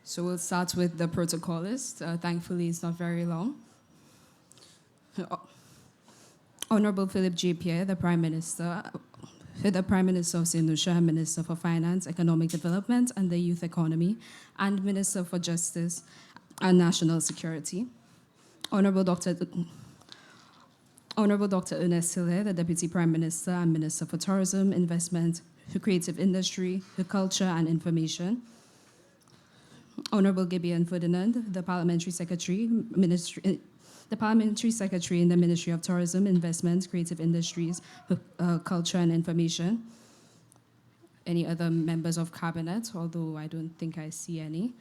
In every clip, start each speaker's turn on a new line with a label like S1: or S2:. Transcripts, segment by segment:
S1: So we'll start with the protocolist. Thankfully, it's not very long. Honorable Philip J. Pierre, the Prime Minister of St. Lucia, Minister for Finance, Economic Development and the Youth Economy, and Minister for Justice and National Security. Honorable Dr. Ernest Hille, the Deputy Prime Minister and Minister for Tourism, Investment, Creative Industry, Culture and Information. Honorable Gibeon Ferdinand, the Parliamentary Secretary in the Ministry of Tourism, Investment, Creative Industries, Culture and Information. Any other members of Cabinet, although I don't think I see any.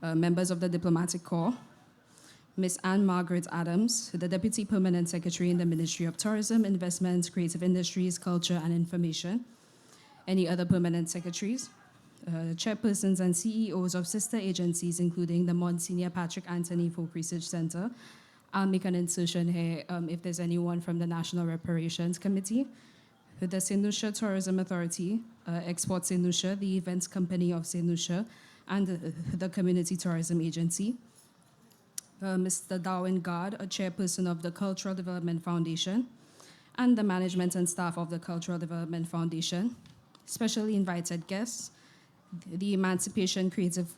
S1: Members of the Diplomatic Corps. Ms. Anne Margaret Adams, the Deputy Permanent Secretary in the Ministry of Tourism, Investment, Creative Industries, Culture and Information. Any other permanent secretaries? Chairpersons and CEOs of sister agencies, including the Monsignor Patrick Anthony Folk Research Center. I'll make an insertion here if there's anyone from the National Reparations Committee. The St. Lucia Tourism Authority, Export St. Lucia, the Events Company of St. Lucia, and the Community Tourism Agency. Mr. Darwin Gard, a chairperson of the Cultural Development Foundation, and the management and staff of the Cultural Development Foundation. Specially invited guests, the Emancipation Creative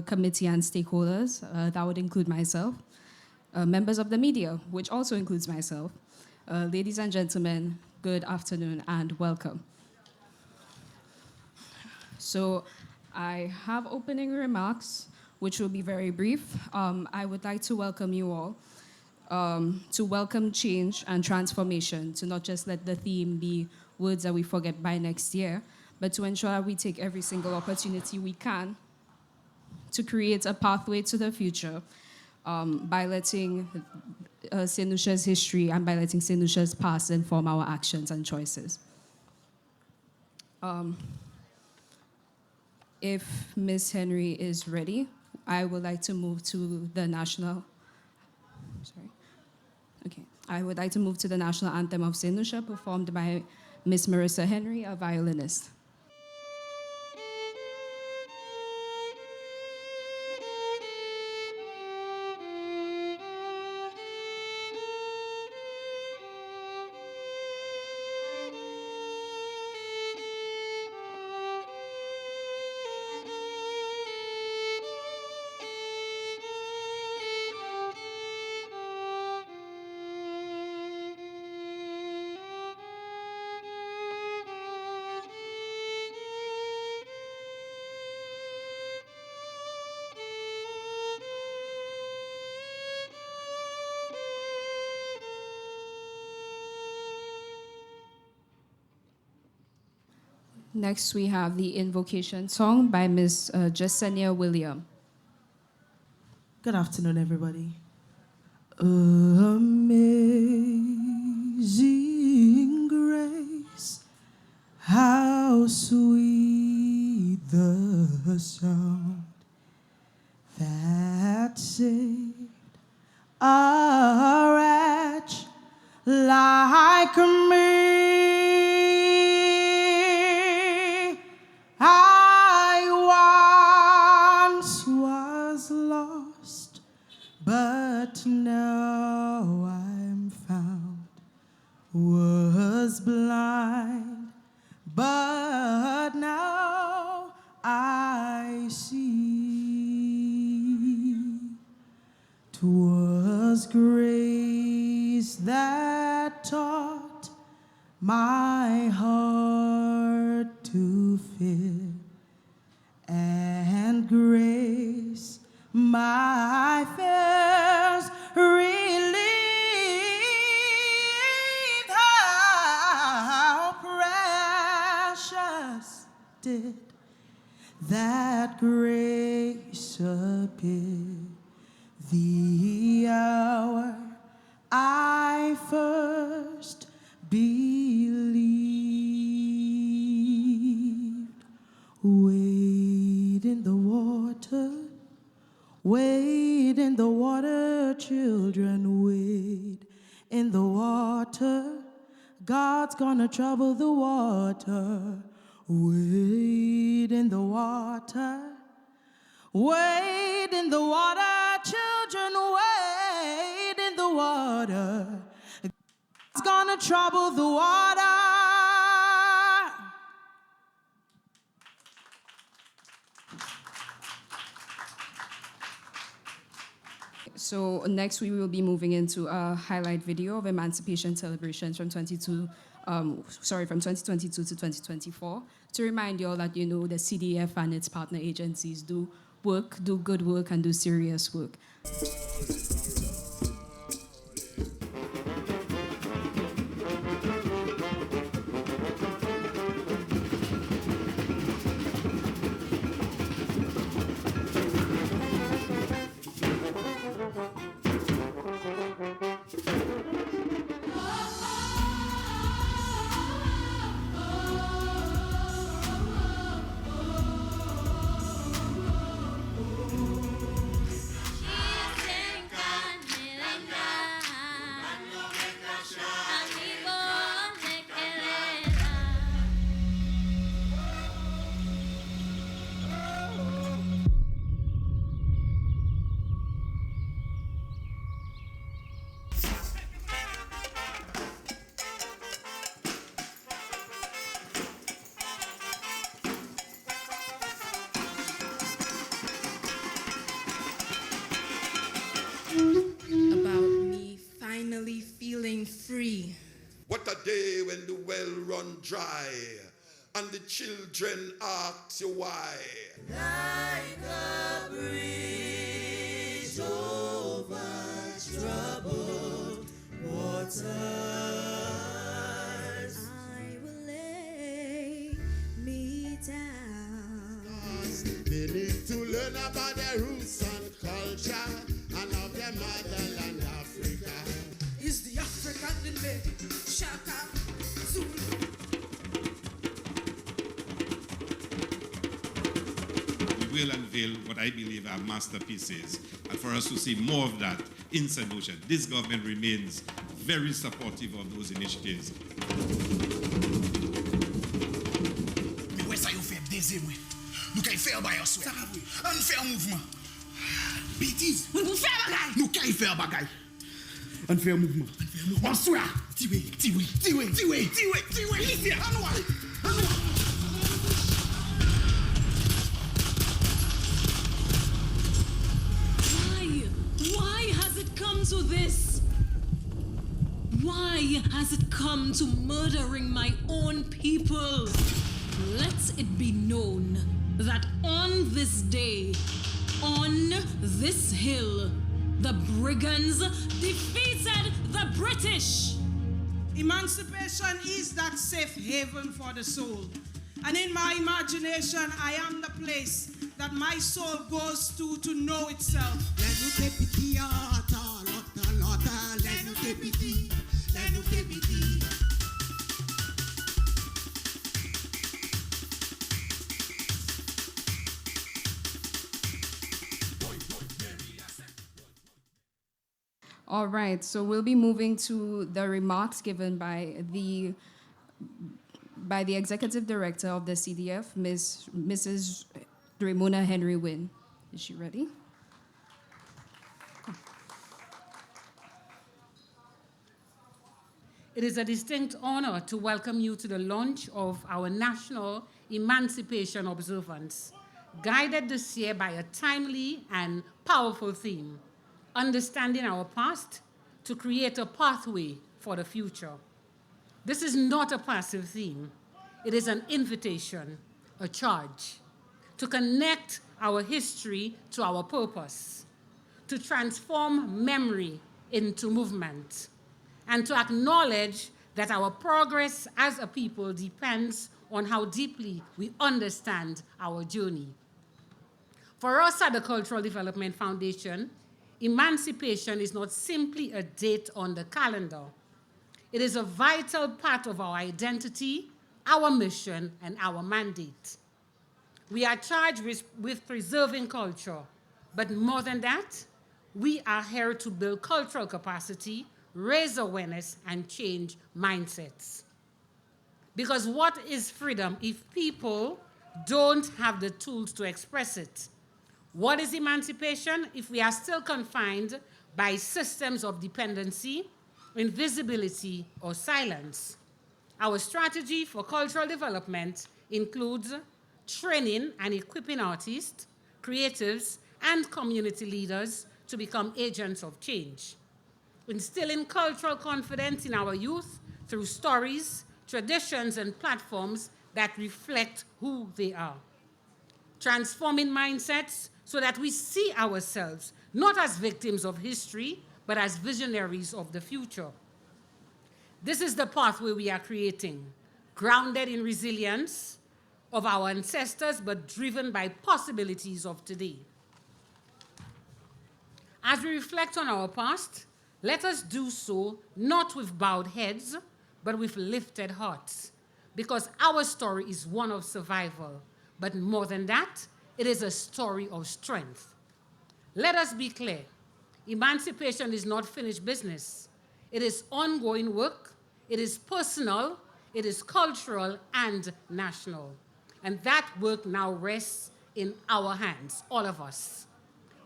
S1: Committee and stakeholders, that would include myself, members of the media, which also includes myself. Ladies and gentlemen, good afternoon and welcome. So I have opening remarks, which will be very brief. I would like to welcome you all, to welcome change and transformation, to not just let the theme be words that we forget by next year, but to ensure that we take every single opportunity we can to create a pathway to the future by letting St. Lucia's history and by letting St. Lucia's past inform our actions and choices. If Ms. Henry is ready, I would like to move to the national anthem of St. Lucia, performed by Ms. Marissa Henry, a violinist. Next, we have the Invocation Song by Ms. Jasenia William.
S2: Good afternoon, everybody. Amazing grace, how sweet the sound that saved a wretch like me. I once was lost, but now I'm found. Was blind, but now I see. 'Twas grace that taught my heart to fear, and grace my fears relieved. How precious did that grace appear the hour I first believed. Wade in the water, wade in the water, children, wade in the water. God's gonna trouble the water. Wade in the water, wade in the water, children, wade in the water. It's gonna trouble the water.
S1: So next we will be moving into a highlight video of Emancipation celebrations from 2022 to 2024. To remind you all that, the CDF and its partner agencies do good work, and do serious work.
S3: About me finally feeling free.
S4: What a day when the well run dry and the children ask you why.
S2: Like a bridge over troubled waters,
S3: I will lay me down.
S5: They need to learn about their roots and culture and of their motherland, Africa.
S2: is the African in me. Shaka, Zulu.
S6: We will unveil what I believe are masterpieces, and for us to see more of that in St. Lucia. This government remains very supportive of those initiatives.
S7: Mais ouais, ça y fait baiser, moi. Nous qu'à y faire by us, ouais. On fait un mouvement. Bêtise. Nous fait un bagay. Nous qu'à y faire un bagay. On fait un mouvement. On soit. Tiwe. Lucia, on nous.
S8: Why has it come to this? Why has it come to murdering my own people? Let it be known that on this day, on this hill, the brigands defeated the British.
S2: Emancipation is that safe haven for the soul. And in my imagination, I am the place that my soul goes to know itself.
S1: All right, so we'll be moving to the remarks given by the executive director of the CDF, Mrs. Ramona Henry Wynn. Is she ready?
S9: It is a distinct honor to welcome you to the launch of our National Emancipation Observance, guided this year by a timely and powerful theme, understanding our past to create a pathway for the future. This is not a passive theme. It is an invitation, a charge, to connect our history to our purpose, to transform memory into movement, and to acknowledge that our progress as a people depends on how deeply we understand our journey. For us at the Cultural Development Foundation, emancipation is not simply a date on the calendar. It is a vital part of our identity, our mission, and our mandate. We are charged with preserving culture, but more than that, we are here to build cultural capacity, raise awareness, and change mindsets. Because what is freedom if people don't have the tools to express it? What is emancipation if we are still confined by systems of dependency, invisibility, or silence? Our strategy for cultural development includes training and equipping artists, creatives, and community leaders to become agents of change. Instilling cultural confidence in our youth through stories, traditions, and platforms that reflect who they are. Transforming mindsets so that we see ourselves not as victims of history, but as visionaries of the future. This is the pathway we are creating, grounded in resilience of our ancestors, but driven by possibilities of today. As we reflect on our past, let us do so not with bowed heads, but with lifted hearts, because our story is one of survival, but more than that, it is a story of strength. Let us be clear. Emancipation is not finished business. It is ongoing work. It is personal. It is cultural and national. And that work now rests in our hands, all of us.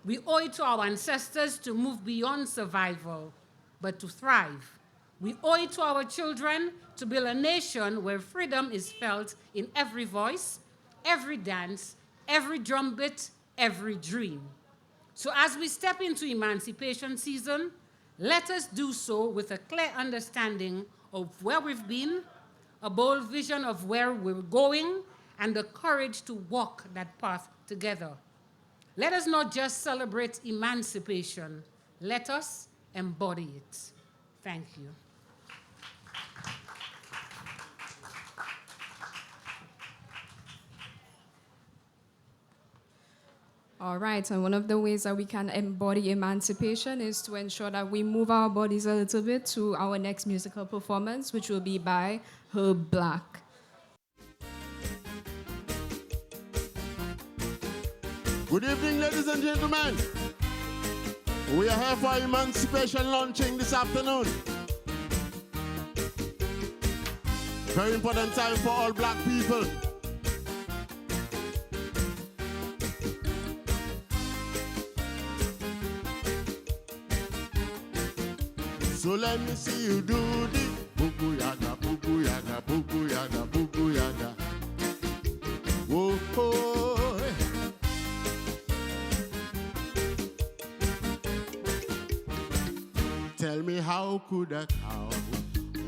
S9: We owe it to our ancestors to move beyond survival, but to thrive. We owe it to our children to build a nation where freedom is felt in every voice, every dance, every drumbeat, every dream. So as we step into emancipation season, let us do so with a clear understanding of where we've been, a bold vision of where we're going, and the courage to walk that path together. Let us not just celebrate emancipation, let us embody it. Thank you.
S1: All right, and one of the ways that we can embody emancipation is to ensure that we move our bodies a little bit to our next musical performance, which will be by Herb Black.
S5: Good evening, ladies and gentlemen. We are here for Emancipation launching this afternoon. Very important time for all black people. So let me see you do the boogie yaga, boogie yaga, boogie yaga, boogie yaga. Whoa, oh. Tell me how could a cow,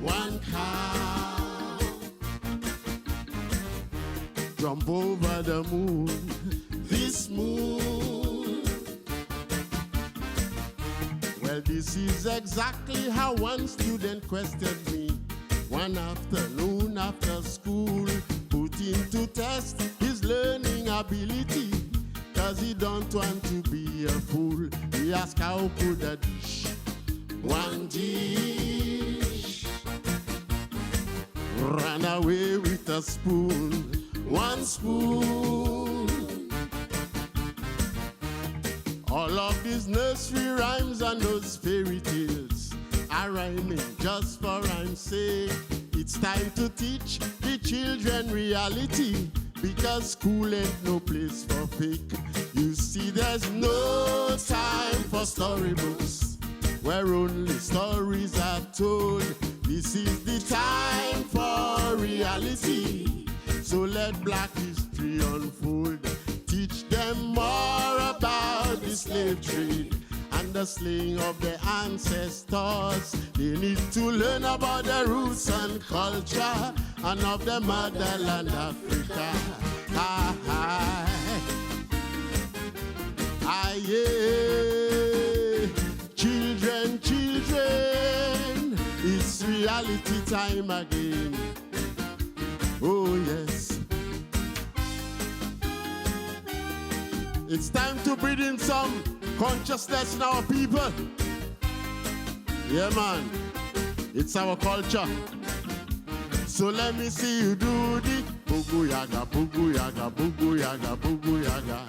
S5: one cow, jump over the moon, this moon? Well, this is exactly how one student questioned me one afternoon after school, putting to test his learning ability, 'cause he don't want to be a fool. He asked how could a dish, one dish, ran away with a spoon, one spoon? All of these nursery rhymes and those fairy tales are rhyming just for rhyme's sake. It's time to teach the children reality, because school ain't no place for fake. You see, there's no time for storybooks where only stories are told. This is the time for reality, so let black history unfold. Teach them more about the slave trade and the slaying of their ancestors. They need to learn about the roots and culture and of the motherland Africa. Ah, ah, ah, yeah. Children, children, it's reality time again. Oh, yes. It's time to breathe in some consciousness in our people. Yeah, man. It's our culture. So let me see you do the boogie yaga, boogie yaga, boogie yaga, boogie yaga.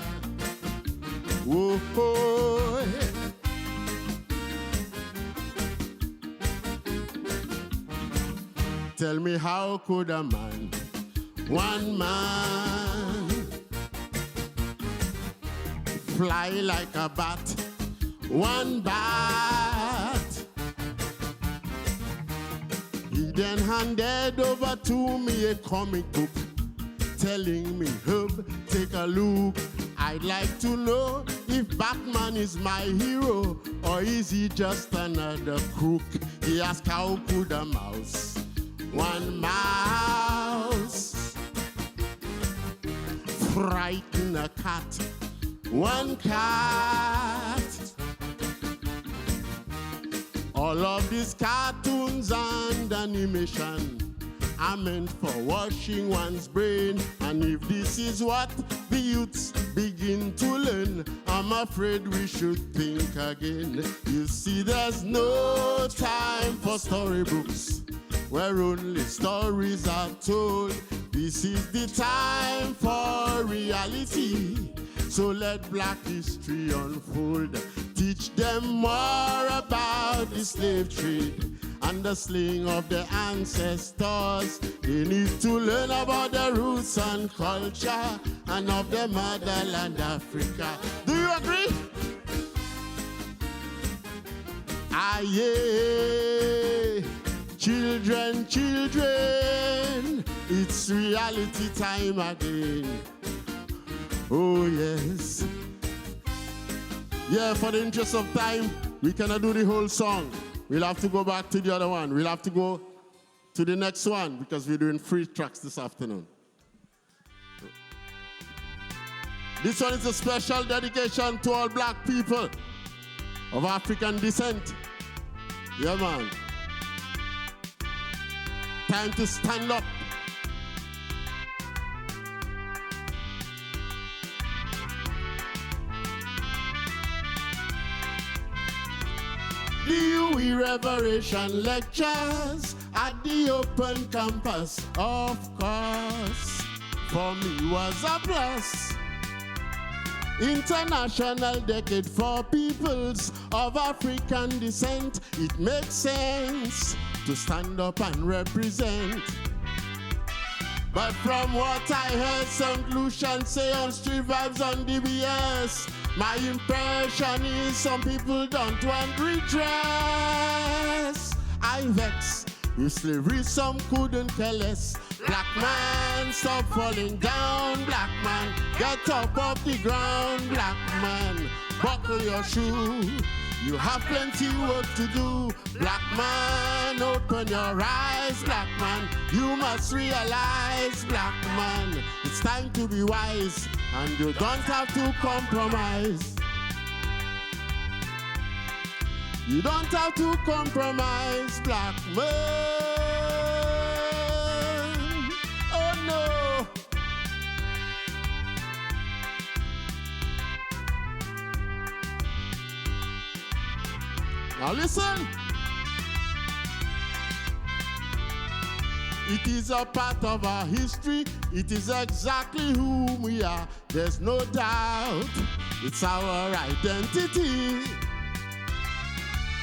S5: Whoa, oh, hey. Tell me how could a man, one man, fly like a bat, one bat? He then handed over to me a comic book, telling me, Hub, take a look. I'd like to know if Batman is my hero or is he just another crook. He asked, how could a mouse, one mouse, frighten a cat, one cat? All of these cartoons and animation are meant for washing one's brain. And if this is what the youths begin to learn, I'm afraid we should think again. You see, there's no time for storybooks where only stories are told. This is the time for reality. So let black history unfold. Teach them more about the slave trade and the slaying of the ancestors. They need to learn about the roots and culture and of the motherland Africa. Do you agree? Ah, yeah. Children, children, it's reality time again. Oh, yes. Yeah, for the interest of time, we cannot do the whole song. We'll have to go back to the other one. We'll have to go to the next one because we're doing 3 tracks this afternoon. This one is a special dedication to all black people of African descent. Yeah, man. Time to stand up. The Reversion lectures at the open campus, of course, for me was a plus. International Decade for Peoples of African Descent. It makes sense to stand up and represent. But from what I heard St. Lucian say on Street Vibes on DBS, my impression is some people don't want redress. I vex with slavery, some couldn't care less. Black man, stop falling down. Black man, get up off the ground. Black man, buckle your shoe. You have plenty work to do. Black man, open your eyes. Black man, you must realize. Black man, it's time to be wise, and you don't have to compromise. You don't have to compromise, black man. Oh no. Now listen. It is a part of our history. It is exactly who we are. There's no doubt. It's our identity.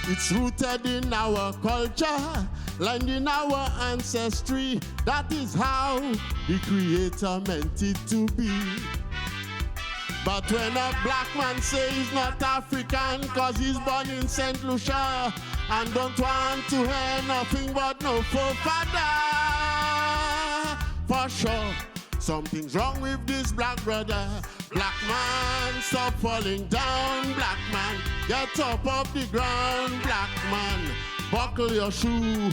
S5: It's rooted in our culture, lined in our ancestry. That is how the Creator meant it to be. But when a black man says he's not African cause he's born in St. Lucia and don't want to hear nothing but no forefather, for sure something's wrong with this black brother. Black man, stop falling down. Black man, get up off the ground. Black man, buckle your shoe.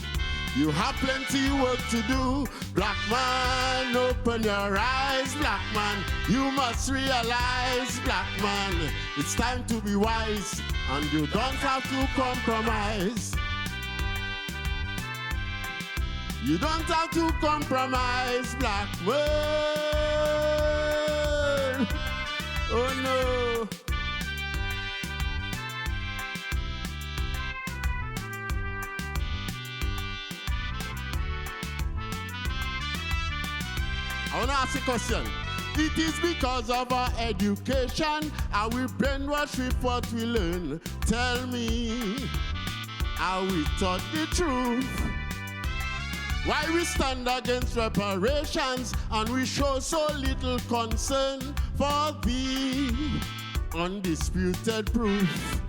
S5: You have plenty work to do. Black man, open your eyes. Black man, you must realize. Black man, it's time to be wise, and you don't have to compromise. You don't have to compromise, black man. Oh no. I want to ask a question. It is because of our education, are we brainwashed with what we learn? Tell me, are we taught the truth? Why we stand against reparations and we show so little concern for the undisputed proof?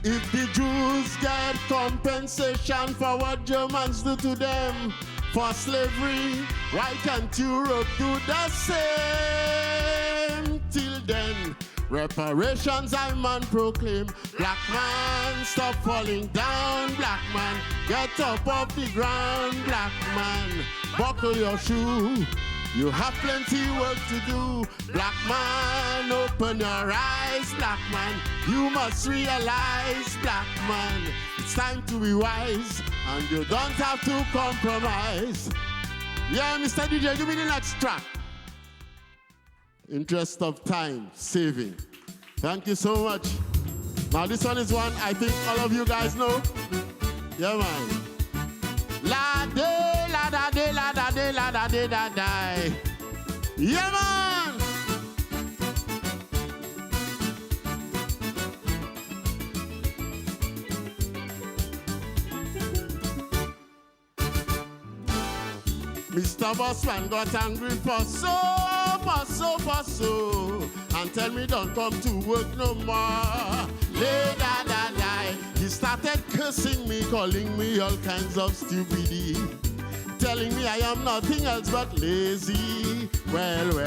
S5: If the Jews get compensation for what Germans do to them for slavery, why can't Europe do the same? Till then, reparations I man proclaim. Black man, stop falling down. Black man, get up off the ground. Black man, buckle your shoe. You have plenty work to do. Black man, open your eyes. Black man, you must realize. Black man, it's time to be wise, and you don't have to compromise. Yeah, Mr. DJ, give me the next track. Interest of time, saving. Thank you so much. Now this one is one I think all of you guys know. Yeah, man. La de la da de la da de la da de da die. Yeah, man. Mr. Bossman got angry for so, and tell me don't come to work no more. Lay da da die. He started cursing me, calling me all kinds of stupidity, telling me I am nothing else but lazy. Well,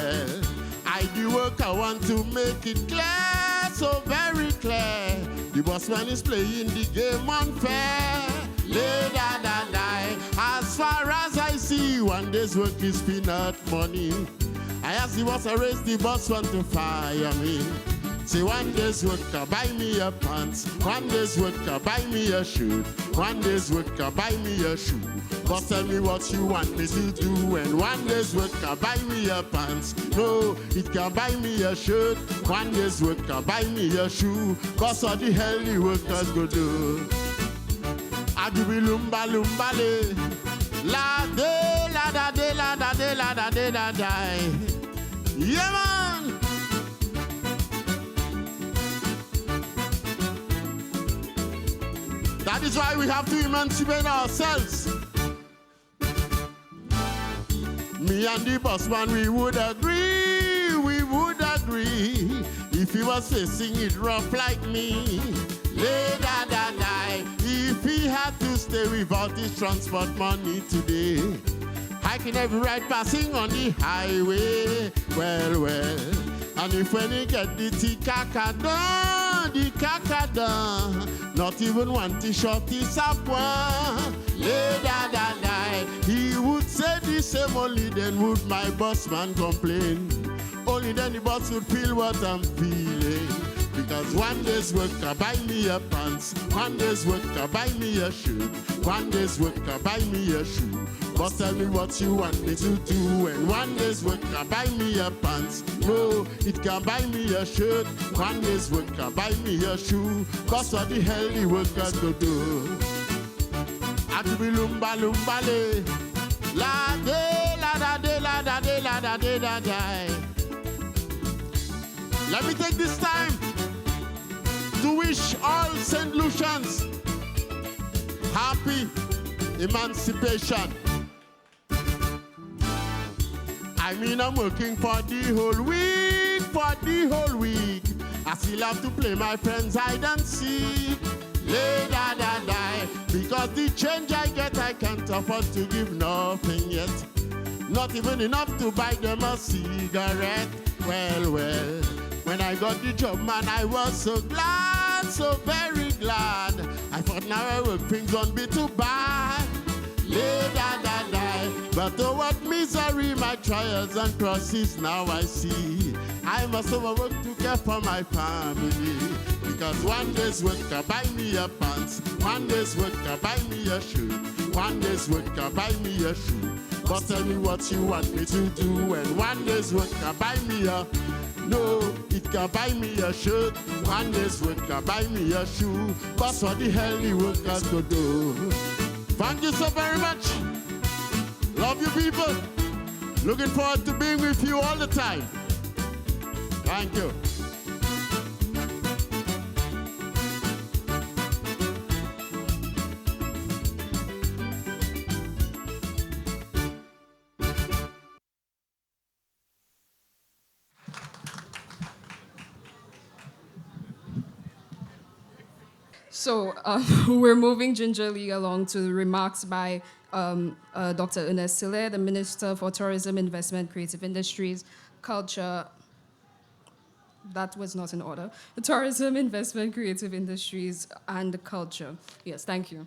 S5: I do work, I want to make it clear, so very clear. The bossman is playing the game unfair. Lay da da die. As far as I see, one day's work is peanut money. I asked the boss, I raised the boss want to fire me. Say one day's work, buy me a pants. One day's work, buy me a shoe. One day's work, buy me a shoe. Boss, tell me what you want me to do. And one day's work, buy me a pants. No, it can buy me a shirt. One day's work, buy me a shoe. Boss, what the hell the workers go do? I do be lumba lumba le. La de la da de la da de la da de da die. Yeah, man. That is why we have to emancipate ourselves. Me and the bossman, we would agree. If he was facing it rough like me. Lay da da die. If he had to stay without his transport money today, hiking every ride passing on the highway. Well, and if when he get the kakada, not even one t-shirt is up one. Lay da da die. He would say the same, only then would my bossman complain. Only then the boss would feel what I'm feeling. Because one day's work, buy me a pants. One day's work, buy me a shirt. One day's work, buy me a shoe. Boss, tell me what you want me to do. And one day's work, buy me a pants. No, it can buy me a shirt. One day's work, buy me a shoe. Boss, what the hell the workers go do? I do be lumba lumba le. La de la da de la da de la da de da die. Let me take this time to wish all St. Lucians happy Emancipation. I mean, I'm working for the whole week, I still have to play my friends hide and seek. Lay da da die. Because the change I get, I can't afford to give nothing yet. Not even enough to buy them a cigarette. Well, when I got the job, man, I was so glad, so very glad. I thought now I work, things won't be too bad. Lay da da die. But oh, what misery, my trials and crosses now I see. I must overwork to care for my family. Because one day's work buy me a pants. One day's work buy me a shirt. One day's work buy me a shoe. But tell me what you want me to do. And one day's work buy me a... No, it can buy me a shirt. One day's work can buy me a shoe. But what the hell the workers go do? Thank you so very much. Love you people. Looking forward to being with you all the time. Thank you.
S1: So we're moving gingerly along to remarks by Dr. Ernest Sile, the Minister for Tourism, Investment, Creative Industries, Culture. That was not in order. Tourism, Investment, Creative Industries, and Culture. Yes, thank you.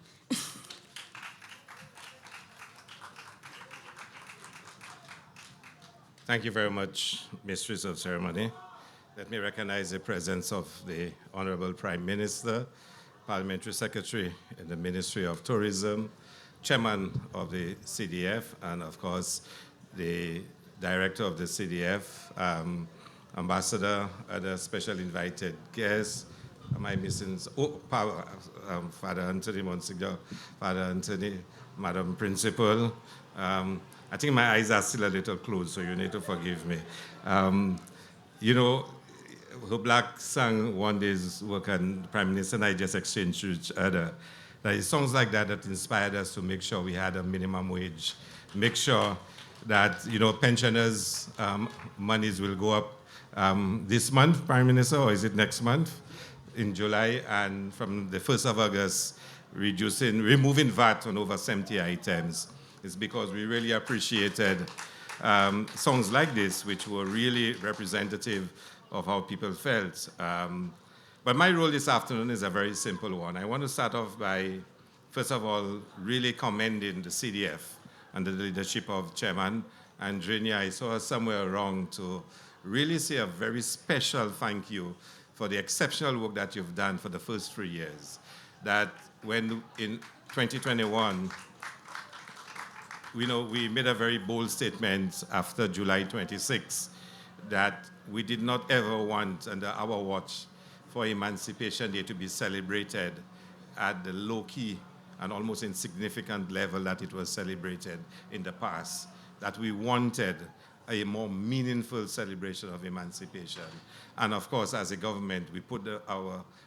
S6: Thank you very much, Mistress of Ceremony. Let me recognize the presence of the Honorable Prime Minister, Parliamentary Secretary in the Ministry of Tourism, Chairman of the CDF, and of course, the Director of the CDF, Ambassador, other special invited guests. Am I missing? Father Anthony Monsignor, Father Anthony, Madam Principal. I think my eyes are still a little closed, so you need to forgive me. You know, Black sang one day's work, and the Prime Minister and I just exchanged with each other. That it's songs like that that inspired us to make sure we had a minimum wage, make sure that, you know, pensioners' monies will go up this month, Prime Minister, or is it next month? In July, and from the 1st of August, removing VAT on over 70 items. It's because we really appreciated songs like this, which were really representative of how people felt. But my role this afternoon is a very simple one. I want to start off by, first of all, really commending the CDF under the leadership of Chairman Andrinia. I saw her somewhere around to really say a very special thank you for the exceptional work that you've done for the first 3 years. That when in 2021, we made a very bold statement after July 26 that we did not ever want under our watch for Emancipation Day to be celebrated at the low-key and almost insignificant level that it was celebrated in the past. That we wanted a more meaningful celebration of emancipation. And of course, as a government, we put the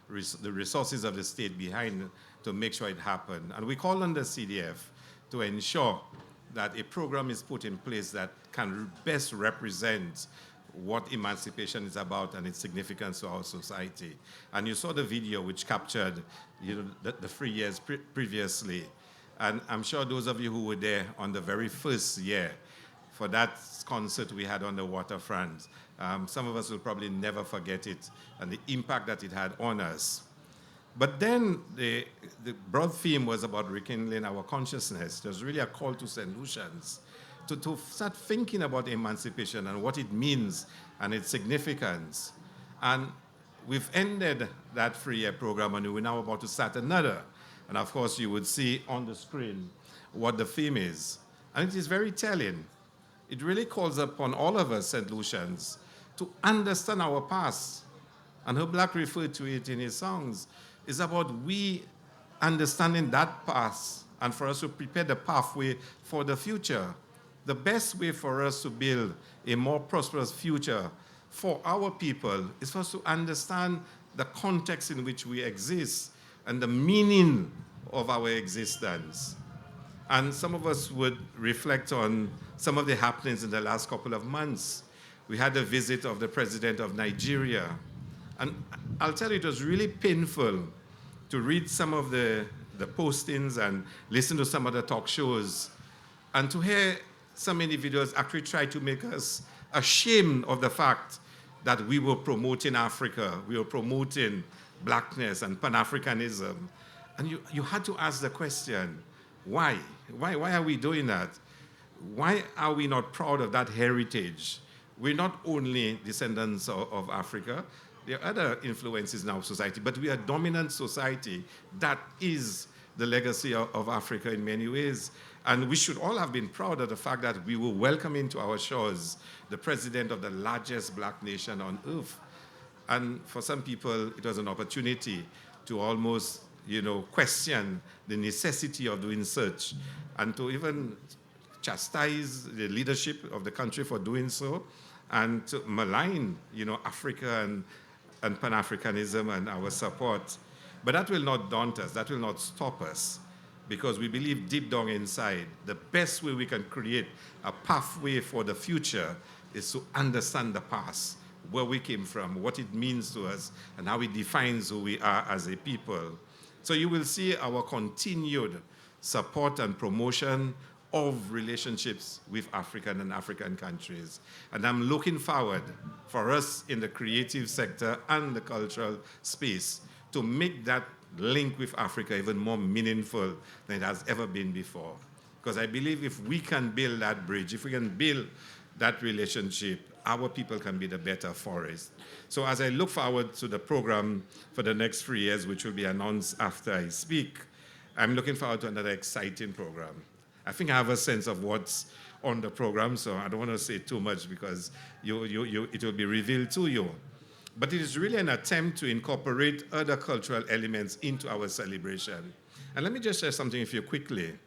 S6: resources of the state behind to make sure it happened. And we call on the CDF to ensure that a program is put in place that can best represent what emancipation is about and its significance to our society. And you saw the video which captured the 3 years previously. And I'm sure those of you who were there on the very first year for that concert we had on the waterfront, some of us will probably never forget it and the impact that it had on us. But then the broad theme was about rekindling our consciousness. There's really a call to St. Lucians to start thinking about emancipation and what it means and its significance. And we've ended that 3-year program and we're now about to start another. And of course, you would see on the screen what the theme is. And it is very telling. It really calls upon all of us St. Lucians to understand our past. And Herb Black referred to it in his songs. It's about we understanding that past and for us to prepare the pathway for the future. The best way for us to build a more prosperous future for our people is for us to understand the context in which we exist and the meaning of our existence. And some of us would reflect on some of the happenings in the last couple of months. We had a visit of the president of Nigeria. And I'll tell you, it was really painful to read some of the postings and listen to some of the talk shows and to hear some individuals actually try to make us ashamed of the fact that we were promoting Africa, we were promoting blackness and Pan-Africanism. And you had to ask the question, why? Why are we doing that? Why are we not proud of that heritage? We're not only descendants of Africa, there are other influences in our society, but we are a dominant society that is the legacy of Africa in many ways. And we should all have been proud of the fact that we will welcome into our shores the president of the largest black nation on earth. And for some people, it was an opportunity to almost, question the necessity of doing such and to even chastise the leadership of the country for doing so and to malign, Africa and Pan-Africanism and our support. But that will not daunt us. That will not stop us. Because we believe deep down inside, the best way we can create a pathway for the future is to understand the past, where we came from, what it means to us, and how it defines who we are as a people. So you will see our continued support and promotion of relationships with African and African countries. And I'm looking forward for us in the creative sector and the cultural space to make that link with Africa even more meaningful than it has ever been before. Because I believe if we can build that bridge, if we can build that relationship, our people can be the better for it. So as I look forward to the program for the next 3 years, which will be announced after I speak, I'm looking forward to another exciting program. I think I have a sense of what's on the program, so I don't want to say too much because it will be revealed to you. But it is really an attempt to incorporate other cultural elements into our celebration. And let me just share something with you quickly.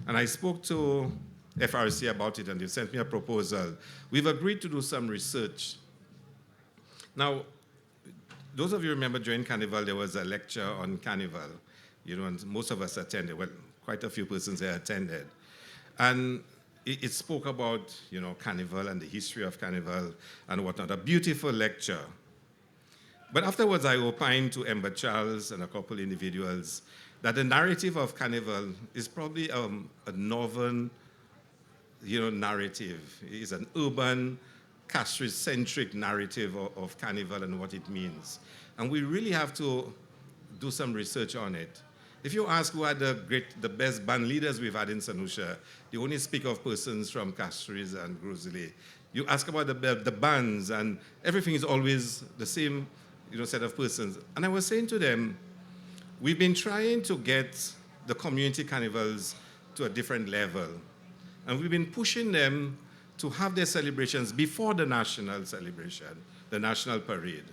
S6: And I spoke to FRC about it, and they sent me a proposal. We've agreed to do some research. Now, those of you remember during Carnival, there was a lecture on Carnival, and most of us attended. Well, quite a few persons there attended. And it spoke about, Carnival and the history of Carnival and whatnot. A beautiful lecture. But afterwards, I opined to Ember Charles and a couple individuals that the narrative of Carnival is probably a northern, narrative. It's an urban, Castries-centric narrative of Carnival and what it means. And we really have to do some research on it. If you ask who are the best band leaders we've had in St. Lucia, they only speak of persons from Castries and Grosselet. You ask about the bands, and everything is always the same, set of persons. And I was saying to them, we've been trying to get the community carnivals to a different level. And we've been pushing them to have their celebrations before the national celebration, the national parade.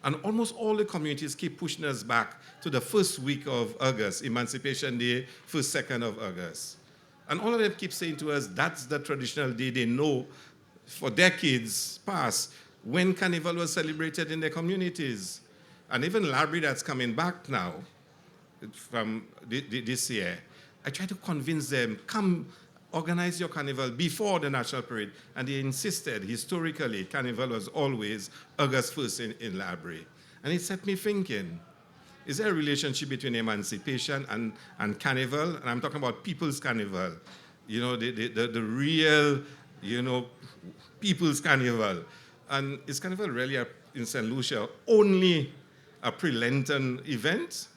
S6: And almost all the communities keep pushing us back to the first week of August, Emancipation Day, first, 2nd of August. And all of them keep saying to us, that's the traditional day they know for decades past when Carnival was celebrated in their communities. And even Library that's coming back now from this year, I try to convince them, come organize your Carnival before the National Parade. And they insisted, historically, Carnival was always August 1st in Library. And it set me thinking, is there a relationship between Emancipation and Carnival? And I'm talking about People's Carnival, the real, People's Carnival. And is Carnival really, in St. Lucia, only a pre-Lenten event?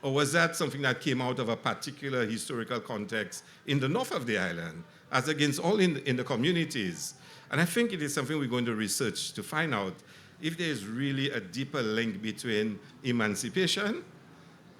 S6: Or was that something that came out of a particular historical context in the north of the island, as against all in the communities? And I think it is something we're going to research to find out if there is really a deeper link between emancipation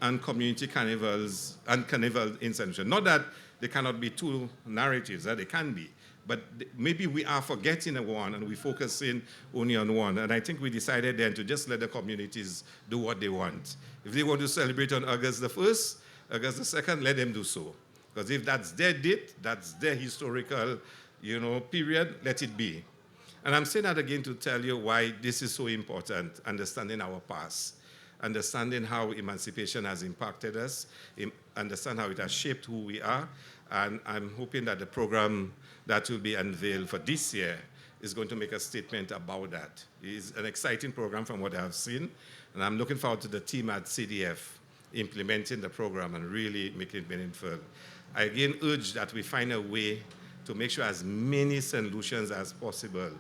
S6: and community carnivals and carnival in St. Lucia. Not that there cannot be two narratives, they can be. But maybe we are forgetting one and we're focusing only on one. And I think we decided then to just let the communities do what they want. If they want to celebrate on August the 1st, August the 2nd, let them do so. Because if that's their date, that's their historical, period, let it be. And I'm saying that again to tell you why this is so important, understanding our past, understanding how emancipation has impacted us, understand how it has shaped who we are. And I'm hoping that the program that will be unveiled for this year is going to make a statement about that. It's an exciting program from what I've seen, and I'm looking forward to the team at CDF implementing the program and really making it meaningful. I again urge that we find a way to make sure as many St. Lucians as possible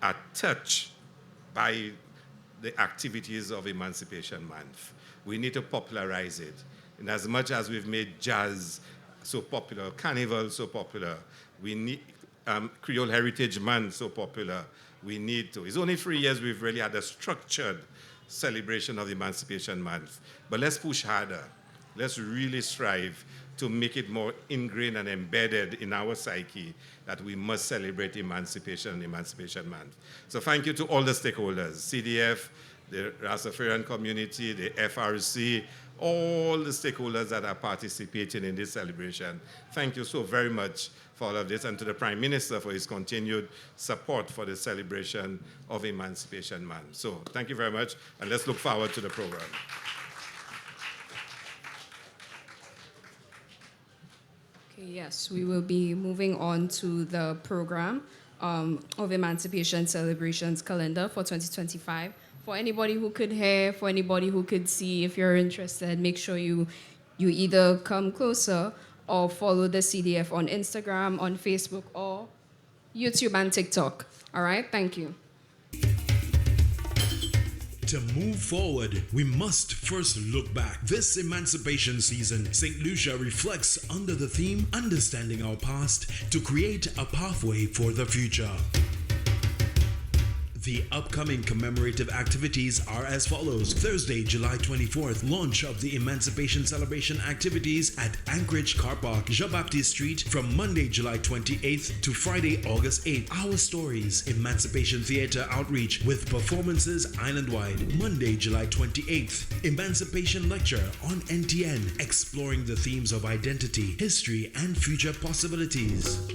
S6: are touched by the activities of Emancipation Month. We need to popularize it. And as much as we've made jazz so popular, Carnival so popular, we need Creole Heritage Month so popular, we need to. It's only 3 years we've really had a structured celebration of Emancipation Month. But let's push harder. Let's really strive to make it more ingrained and embedded in our psyche that we must celebrate Emancipation and Emancipation Month. So thank you to all the stakeholders, CDF, the Rastafarian community, the FRC, all the stakeholders that are participating in this celebration. Thank you so very much for all of this, and to the Prime Minister for his continued support for the celebration of Emancipation Month. So thank you very much, and let's look forward to the program.
S1: Okay, yes, we will be moving on to the program of Emancipation Celebrations calendar for 2025 for anybody who could hear, for anybody who could see, if you're interested, make sure you either come closer or follow the CDF on Instagram, on Facebook, or YouTube and TikTok. All right, thank you.
S10: To move forward, we must first look back. This emancipation season, St. Lucia reflects under the theme Understanding Our Past to create a pathway for the future. The upcoming commemorative activities are as follows. Thursday, July 24th, launch of the Emancipation Celebration activities at Anchorage Car Park, Jean-Baptiste Street from Monday, July 28th to Friday, August 8th. Our Stories, Emancipation Theatre Outreach with performances island-wide. Monday, July 28th, Emancipation Lecture on NTN, exploring the themes of identity, history, and future possibilities.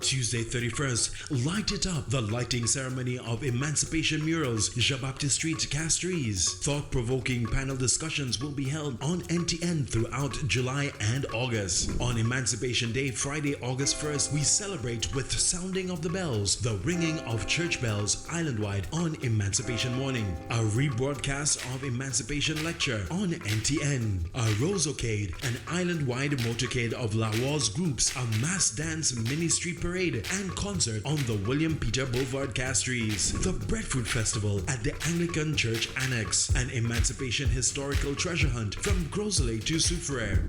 S10: Tuesday 31st, Light It Up, the lighting ceremony of Emancipation Murals, Jean-Baptiste Street, Castries. Thought-provoking panel discussions will be held on NTN throughout July and August. On Emancipation Day, Friday, August 1st, we celebrate with sounding of the bells, the ringing of church bells island-wide on Emancipation Morning. A rebroadcast of Emancipation Lecture on NTN. A Rosocade, an island-wide motorcade of Lawar's groups, a mass dance mini-street parade and concert on the William Peter Boulevard, Castries. The Breadfruit Festival at the Anglican Church Annex. An Emancipation historical treasure hunt from Grosley to Soufriere.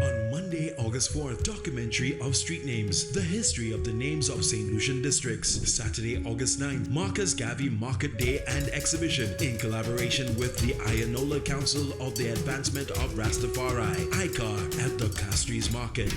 S10: On Monday, August 4th, documentary of street names, the history of the names of St. Lucian districts. Saturday, August 9th, Marcus Garvey Market Day and Exhibition in collaboration with the Ayanola Council of the Advancement of Rastafari, ICAR, at the Castries Market.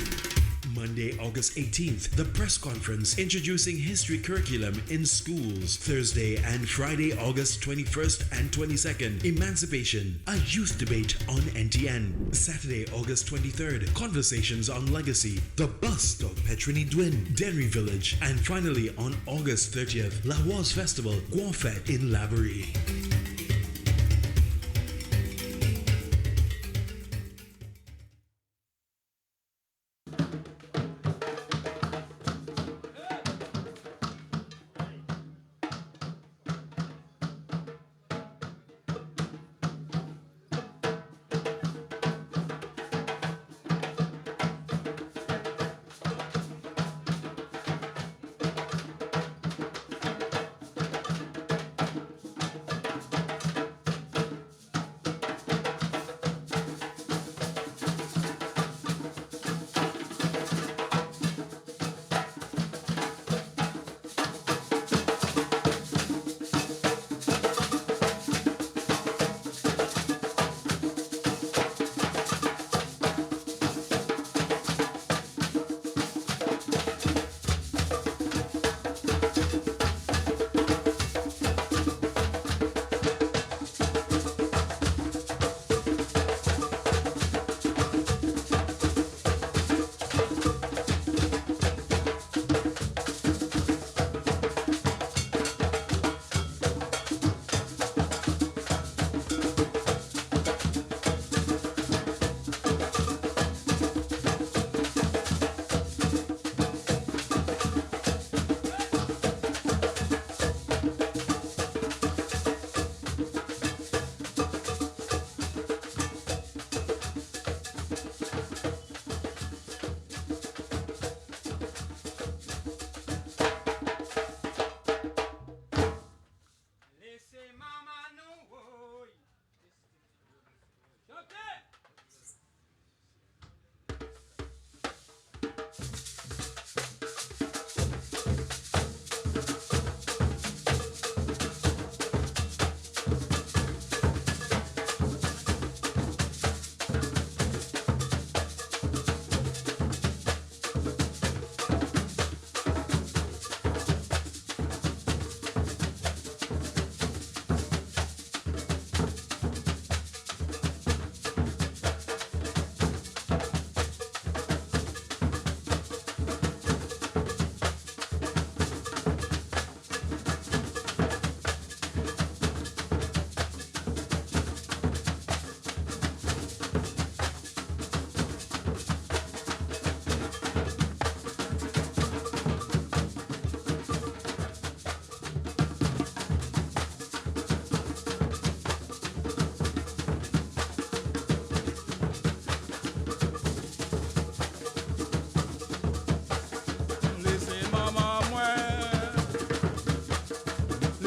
S10: Monday, August 18th, the press conference introducing history curriculum in schools. Thursday and Friday, August 21st and 22nd, Emancipation, a youth debate on NTN. Saturday, August 23rd, conversations on legacy, the bust of Petroni Dwin, Denry Village, and finally on August 30th, Lawar's Festival, Guanfet in Lavery.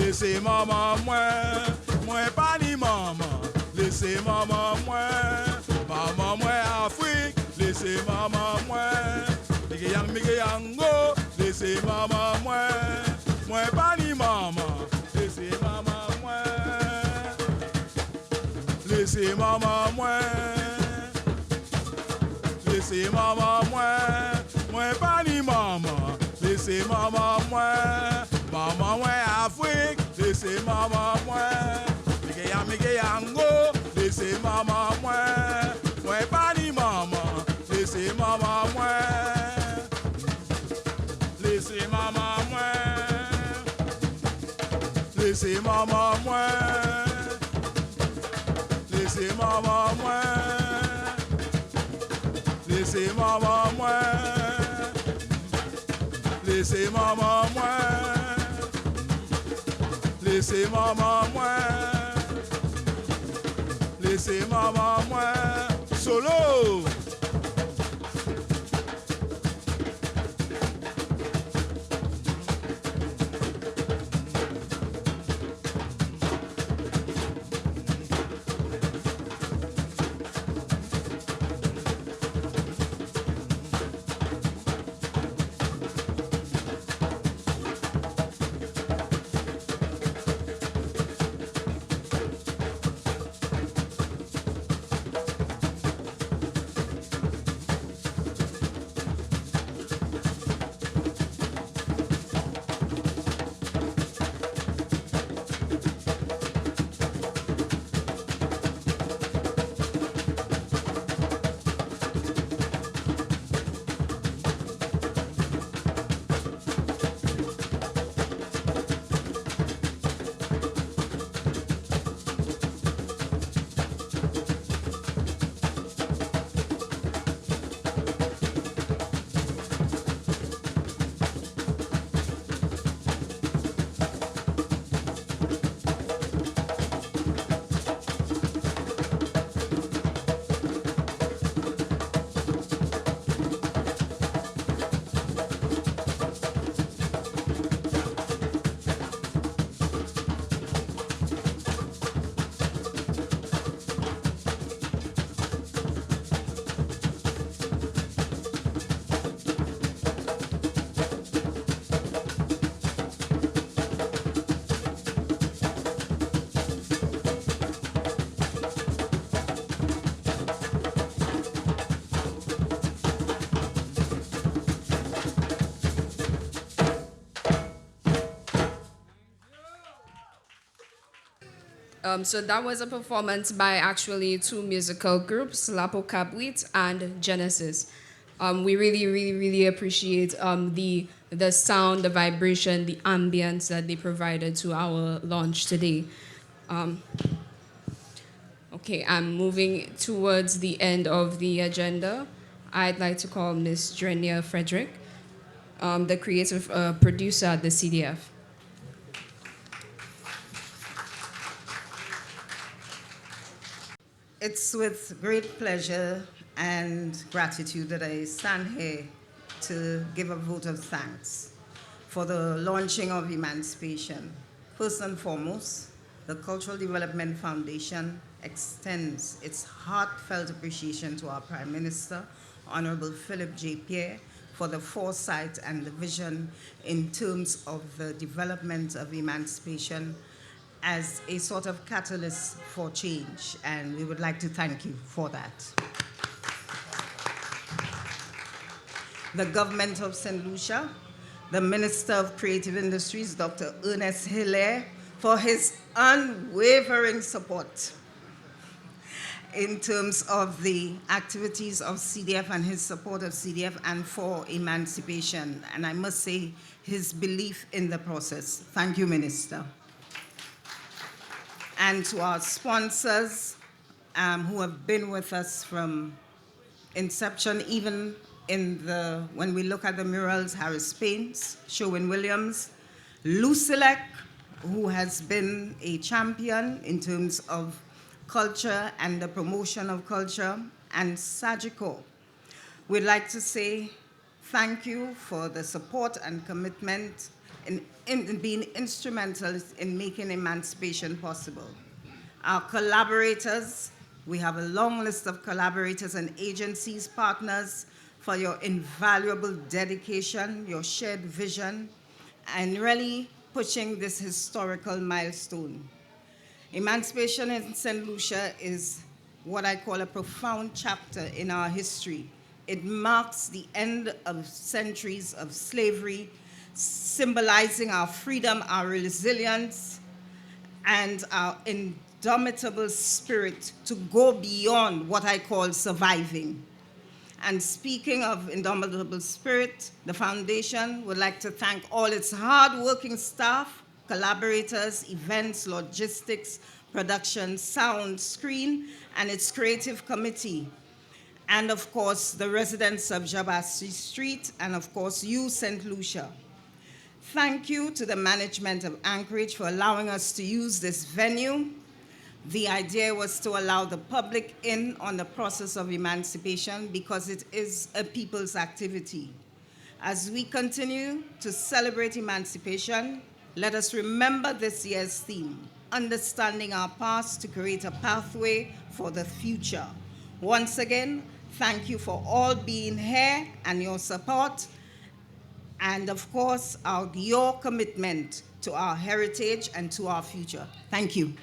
S7: laissez maman moi pas ni maman, laissez maman moi Afrique, laissez maman moi, Migeyango, laissez maman moi pas ni maman, laissez maman moi, laissez maman moi, laissez maman moi pas ni maman, laissez maman moi Afrique, laissez maman Migeyango, laissez maman moi pas ni maman, laissez maman laissez maman laissez maman laissez maman laissez maman laissez maman laissez maman laissez maman solo.
S1: So that was a performance by actually two musical groups, Lapo Capwit and Genesis. We really appreciate the sound, the vibration, the ambience that they provided to our launch today. Okay, I'm moving towards the end of the agenda. I'd like to call Ms. Drenia Frederick, the creative producer at the CDF.
S11: It's with great pleasure and gratitude that I stand here to give a vote of thanks for the launching of Emancipation. First and foremost, the Cultural Development Foundation extends its heartfelt appreciation to our Prime Minister, Honorable Philip J. Pierre, for the foresight and the vision in terms of the development of Emancipation as a sort of catalyst for change, and we would like to thank you for that. The government of St. Lucia, the Minister of Creative Industries, Dr. Ernest Hilaire, for his unwavering support in terms of the activities of CDF and his support of CDF and for Emancipation. And I must say, his belief in the process. Thank you, Minister. And to our sponsors who have been with us from inception, even when we look at the murals, Harris Paints, Sherwin-Williams, Lucilec, who has been a champion in terms of culture and the promotion of culture, and Sagicor. We'd like to say thank you for the support and commitment in being instrumental in making emancipation possible. Our collaborators, we have a long list of collaborators and agencies, partners, for your invaluable dedication, your shared vision, and really pushing this historical milestone. Emancipation in St. Lucia is what I call a profound chapter in our history. It marks the end of centuries of slavery, symbolizing our freedom, our resilience, and our indomitable spirit to go beyond what I call surviving. And speaking of indomitable spirit, the foundation would like to thank all its hard-working staff, collaborators, events, logistics, production, sound, screen, and its creative committee. And of course, the residents of Jabasti Street, and of course, you, St. Lucia. Thank you to the management of Anchorage for allowing us to use this venue. The idea was to allow the public in on the process of emancipation because it is a people's activity. As we continue to celebrate emancipation, let us remember this year's theme, understanding our past to create a pathway for the future. Once again, thank you for all being here and your support, and of course, your commitment to our heritage and to our future. Thank you.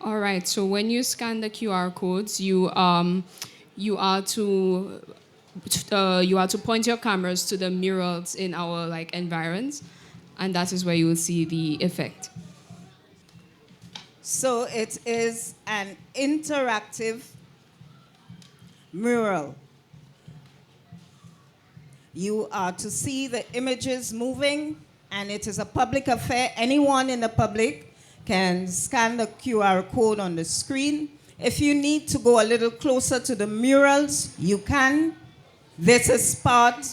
S1: All right, so when you scan the QR codes, you are to point your cameras to the murals in our environs, and that is where you will see the effect.
S11: So it is an interactive mural. You are to see the images moving, and it is a public affair. Anyone in the public can scan the QR code on the screen. If you need to go a little closer to the murals, you can. This is part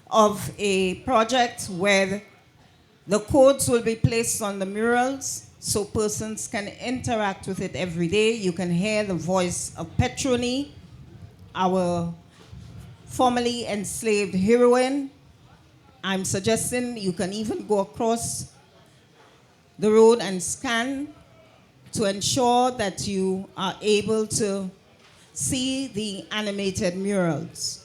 S11: of a project where the codes will be placed on the murals so persons can interact with it every day. You can hear the voice of Petroni, our formerly enslaved heroine. I'm suggesting you can even go across the road and scan to ensure that you are able to see the animated murals.